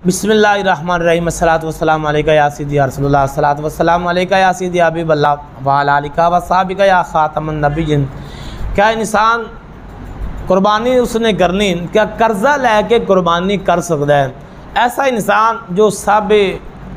बिस्मिल्लाहिर्रहमानिर्रहीम अस्सलातु वस्सलामु अलैका या सिद्दी या रसूलुल्लाह अस्सलातु वस्सलामु अलैका या सिद्दी या हबीबल्लाह व अला आलिका व सहाबिका या खातमुन नबिय्यीन। क्या इंसान कुर्बानी उसने करनी, क्या कर्जा लेके कुर्बानी कर सकता है? ऐसा इंसान जो सब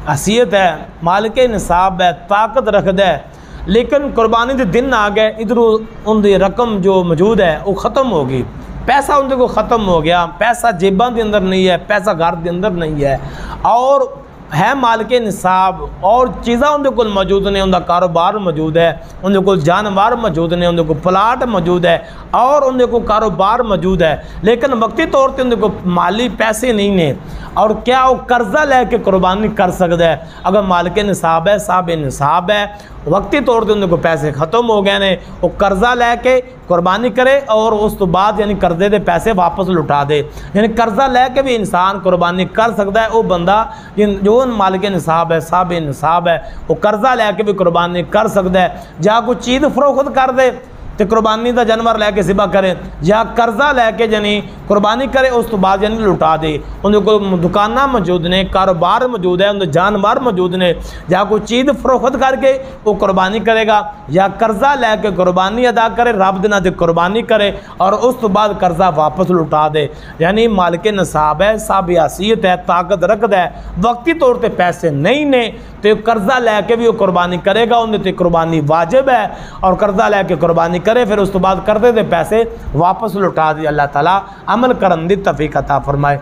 हसीयत है, मालिक निसाब है, ताकत रखता है, लेकिन कुर्बानी के दिन आ गए, इधर उनकी रकम जो मौजूद है वो ख़त्म होगी, पैसा उनके को ख़त्म हो गया, पैसा जेबां के अंदर नहीं है, पैसा घर के अंदर नहीं है, और है मालिक निसाब और चीज़ा उनके कोल मौजूद ने, उनका कारोबार मौजूद है, उनके कोल जानवर मौजूद ने, उनके को प्लाट मौजूद है और उनके को कारोबार मौजूद है, लेकिन वक्ती तौर पर उनके को माली पैसे नहीं ने। और क्या वो कर्जा लेके कुर्बानी कर सकता है? अगर मालिक निसाब है, साहब निसाब है, वक्ती तौर पर उनके को पैसे ख़त्म हो गए ने, वो कर्जा लेके कुर्बानी करे और उस तो बाद यानी कर्जे के पैसे वापस लुटा दे। यानी कर्जा लेके भी इंसान कुर्बानी कर सकता है। वो बंदा जो मालिक निसाब है, साहब निसाब है, वो कर्जा लेके भी कुर्बानी कर सकता है। या कोई चीज़ फरोख्त कर दे तो कुर्बानी का जानवर लैके सिबा करे, या कर्जा लैके यानी कुर्बानी करे उस तो बाद यानी लुटा दे। उनके को दुकाना मौजूद ने, कारोबार मौजूद है, उनके जानवर मौजूद ने, या कोई चीज़ फरोख्त करके वो कुर्बानी करेगा, या कर्जा लैके कुर्बानी अदा करे, रब दे नाल ते कुर्बानी करे और उस तो बाद कर्जा वापस लुटा दे। यानी मालिक निसाब है, साहब हैसियत है, ताकत रखता है, वक्ती तौर पर पैसे नहीं ने तो कर्जा लैके भी वो कुर्बानी करेगा, उन्हें तो कुर्बानी वाजिब है। और कर्जा लैके कुर्बानी करे, फिर उस तो बाद करते थे पैसे वापस लुटा दिए। अल्लाह ताला अमल करन दी तौफीक अता फरमाए।